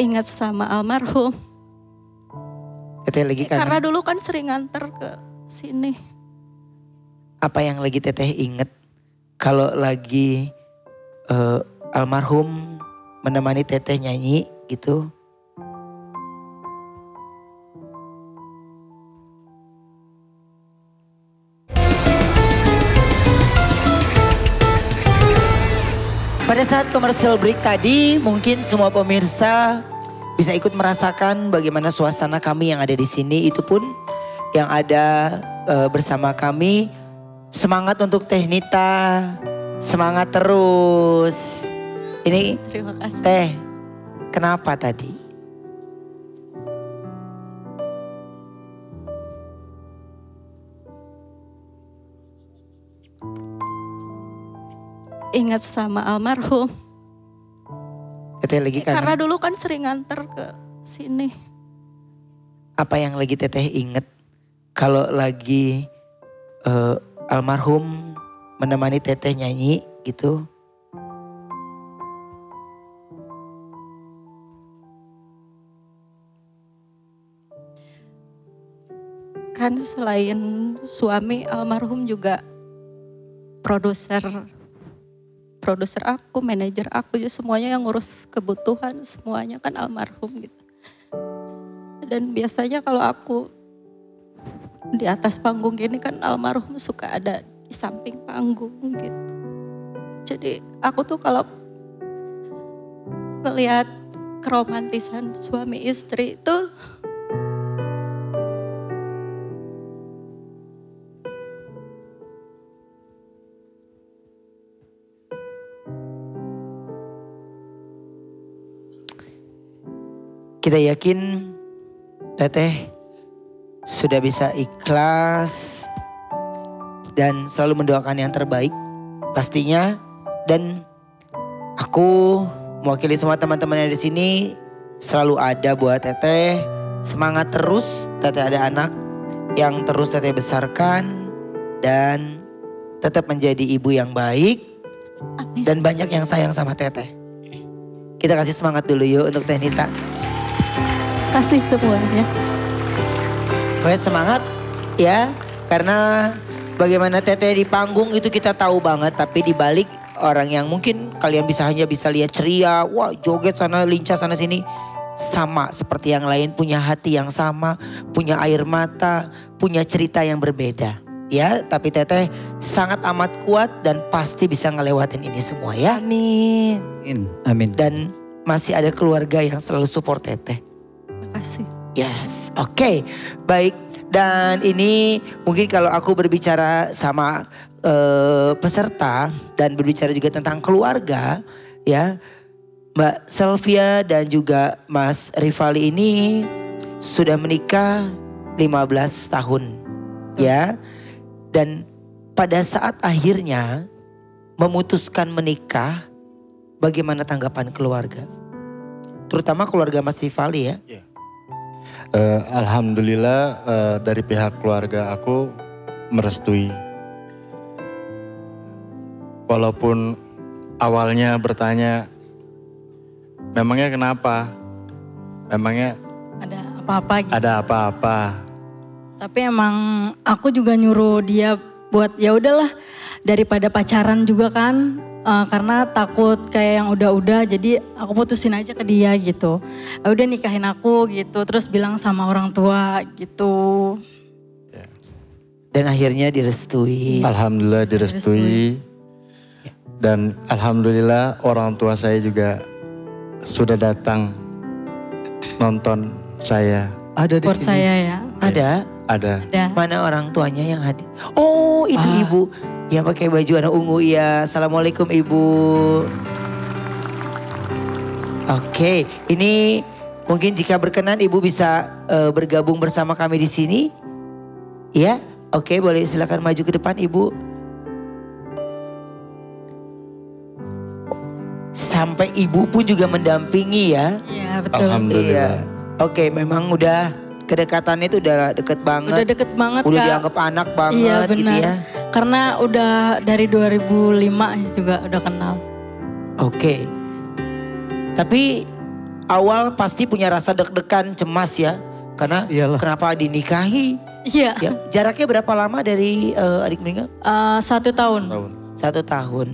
ingat sama almarhum. Teteh lagi kangen. Karena dulu kan sering nganter ke sini. Apa yang lagi teteh inget kalau lagi almarhum menemani teteh nyanyi gitu? Pada saat commercial break tadi, mungkin semua pemirsa bisa ikut merasakan bagaimana suasana kami yang ada di sini. Itu pun yang ada bersama kami. Semangat untuk Teh Nita, semangat terus. Ini Terima kasih. Teh, kenapa tadi? Ingat sama almarhum. Teteh lagi kangen. Karena dulu kan sering nganter ke sini. Apa yang lagi teteh inget kalau lagi almarhum menemani teteh nyanyi gitu? Kan selain suami, almarhum juga produser aku, manajer aku, semuanya yang ngurus kebutuhan, semuanya kan almarhum gitu. Dan biasanya kalau aku di atas panggung gini kan almarhum suka ada di samping panggung gitu. Jadi aku tuh kalau ngelihat keromantisan suami istri itu kita yakin teteh sudah bisa ikhlas dan selalu mendoakan yang terbaik pastinya. Dan aku mewakili semua teman-teman yang di sini selalu ada buat teteh. Semangat terus, teteh ada anak yang terus teteh besarkan dan tetap menjadi ibu yang baik. Amin. Dan banyak yang sayang sama teteh. Kita kasih semangat dulu yuk untuk Teh Nita. kasih semuanya. Pokoknya semangat ya, karena bagaimana teteh di panggung itu kita tahu banget, tapi di balik orang yang mungkin kalian hanya bisa lihat ceria, wah joget sana lincah sana sini, sama seperti yang lain, punya hati yang sama, punya air mata, punya cerita yang berbeda. Ya, tapi teteh sangat amat kuat dan pasti bisa ngelewatin ini semua ya. Amin. Amin. Dan masih ada keluarga yang selalu support teteh. Terima kasih. Yes, oke, baik. Dan ini mungkin kalau aku berbicara sama peserta dan berbicara juga tentang keluarga, ya, Mbak Selvia dan juga Mas Rifali ini sudah menikah 15 tahun, ya. Dan pada saat akhirnya memutuskan menikah, bagaimana tanggapan keluarga? Terutama keluarga Mas Rifali ya. Alhamdulillah dari pihak keluarga aku merestui. Walaupun awalnya bertanya, memangnya kenapa? Memangnya Ada apa-apa gitu. ada apa-apa? Tapi emang aku juga nyuruh dia buat ya udahlah daripada pacaran juga kan. Karena takut kayak yang udah-udah, jadi aku putusin aja ke dia gitu. Udah nikahin aku gitu, terus bilang sama orang tua gitu. Dan akhirnya direstui. Alhamdulillah direstui. Dan alhamdulillah orang tua saya juga sudah datang nonton saya. Ada di Buat sini. saya ya. Ada? Ada. Ada. Mana orang tuanya yang hadir? Oh, itu ibu yang pakai baju warna ungu ya. Assalamualaikum ibu. Oke, ini mungkin jika berkenan ibu bisa bergabung bersama kami di sini. Ya, oke, boleh silakan maju ke depan ibu. Sampai ibu pun juga mendampingi ya. Iya betul. Alhamdulillah. Iya. Oke, memang udah kedekatannya itu udah deket banget. Udah deket banget Udah Kak. dianggap anak banget Iya gitu benar. ya. Karena udah dari 2005 juga udah kenal. Oke. Tapi awal pasti punya rasa deg-degan, cemas ya. Karena Iyalah. kenapa dinikahi? Iya. Ya, jaraknya berapa lama dari adik meninggal? 1 tahun. 1 tahun.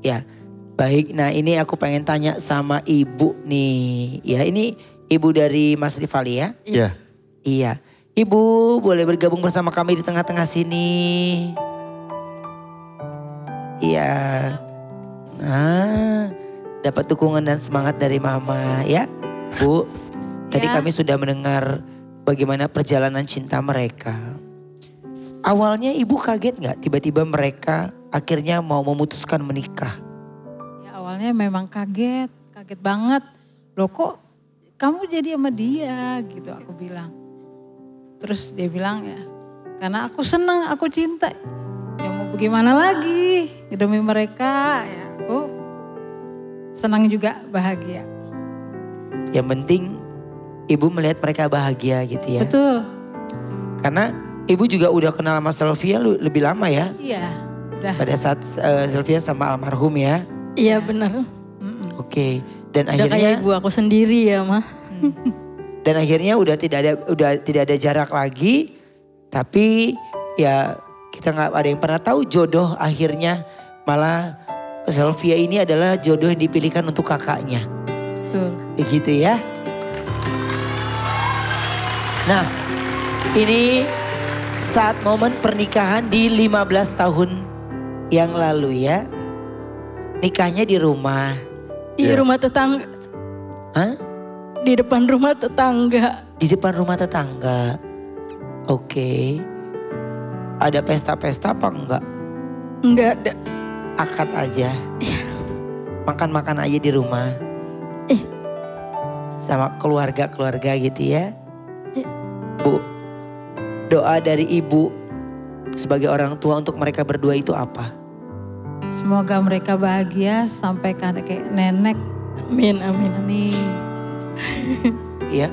Ya, baik. Nah ini aku pengen tanya sama ibu nih. Ya ini ibu dari Mas Rifali ya? Iya. Iya. Ibu boleh bergabung bersama kami di tengah-tengah sini. Iya. Nah, dapat dukungan dan semangat dari mama ya. Bu, tadi Ya. kami sudah mendengar bagaimana perjalanan cinta mereka. Awalnya ibu kaget nggak tiba-tiba mereka akhirnya mau memutuskan menikah? Ya awalnya memang kaget banget. Loh kok kamu jadi sama dia gitu aku bilang. Terus dia bilang ya karena aku senang, aku cinta. Ya mau bagaimana lagi demi mereka ya aku senang juga bahagia. Yang penting ibu melihat mereka bahagia gitu ya. Betul, Karena ibu juga udah kenal sama Sylvia lebih lama ya. iya udah. Pada saat Sylvia sama almarhum ya. Iya benar. Mm-mm. Oke. Dan Udah kayak akhirnya ibu aku sendiri ya mah. dan akhirnya udah tidak ada jarak lagi. Tapi ya kita nggak ada yang pernah tahu jodoh akhirnya malah Sylvia ini adalah jodoh yang dipilihkan untuk kakaknya. Betul. Begitu ya. Nah, ini saat momen pernikahan di 15 tahun yang lalu ya. Nikahnya di rumah. Di Iya. rumah tetangga. Hah? Di depan rumah tetangga. Di depan rumah tetangga. Oke. Ada pesta-pesta apa enggak? Enggak ada. Akad aja. Makan-makan aja di rumah. Ih. Sama keluarga-keluarga gitu ya. Ih. Bu, doa dari ibu sebagai orang tua untuk mereka berdua itu apa? Semoga mereka bahagia sampai kakek nenek. Amin, amin. Amin. Ya,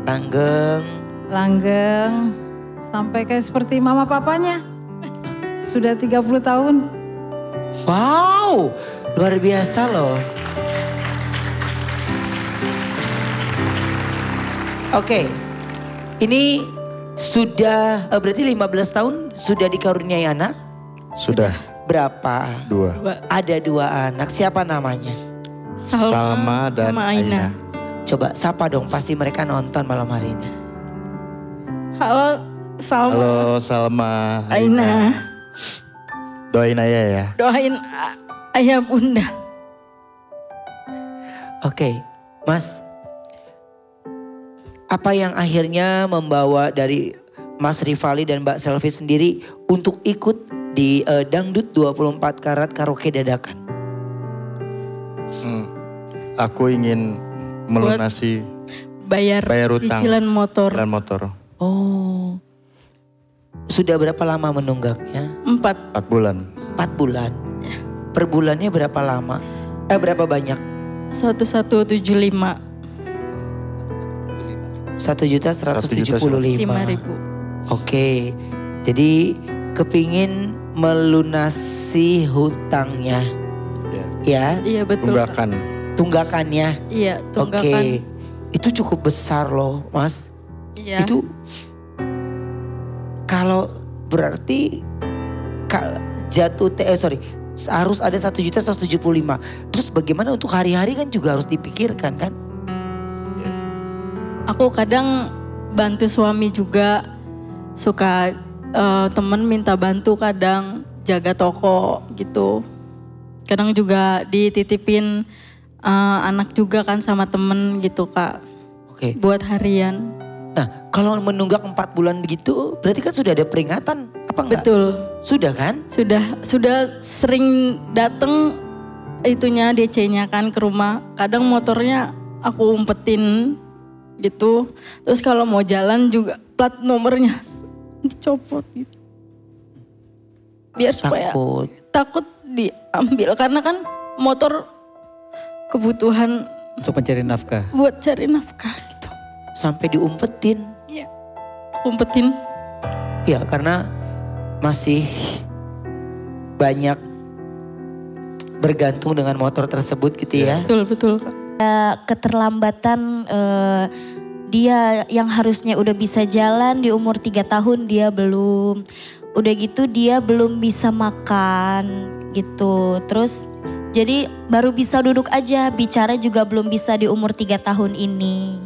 langgeng. Langgeng sampai kayak seperti mama papanya. Sudah 30 tahun. Wow, luar biasa loh. Oke, ini sudah berarti 15 tahun sudah dikaruniai anak. Sudah Berapa? 2. Ada 2 anak. Siapa namanya? Salma dan sama Aina. Coba sapa dong, pasti mereka nonton malam hari ini. Halo Salma. Halo Salma. Aina. Doain Ayah ya. Doain ayah bunda. Oke, Mas. Apa yang akhirnya membawa dari Mas Rifali dan Mbak Selvi sendiri untuk ikut di Dangdut 24 Karat Karaoke Dadakan? Aku ingin melunasi Bayar utang. cicilan motor. Jalan motor. Oh, sudah berapa lama menunggaknya? 4. 4 bulan. 4 bulan. Per bulannya berapa lama? Berapa banyak? 1175. 1.175.000. 5.000. Oke, jadi kepingin melunasi hutangnya, ya, Iya betul. Kak. Tunggakan. tunggakannya. Iya tunggakan. Oke, itu cukup besar loh, Mas. Iya. Itu kalau berarti harus ada 1.175.000. Terus bagaimana untuk hari-hari kan juga harus dipikirkan kan? Aku kadang bantu suami juga, suka temen minta bantu kadang jaga toko gitu. Kadang juga dititipin anak juga kan sama temen gitu Kak, Oke. buat harian. Nah, kalau menunggak 4 bulan begitu, berarti kan sudah ada peringatan, apa enggak? Betul, Sudah kan? sudah sering dateng itunya DC-nya kan ke rumah. Kadang motornya aku umpetin gitu. Terus kalau mau jalan juga plat nomornya dicopot gitu. Biar supaya takut diambil karena kan motor kebutuhan Untuk mencari nafkah. buat cari nafkah gitu. Sampai diumpetin. Iya. Umpetin. Ya karena masih banyak bergantung dengan motor tersebut gitu ya. Betul Kak. keterlambatan dia yang harusnya udah bisa jalan di umur 3 tahun dia belum. Udah gitu dia belum bisa makan gitu. Terus jadi baru bisa duduk aja, bicara juga belum bisa di umur 3 tahun ini.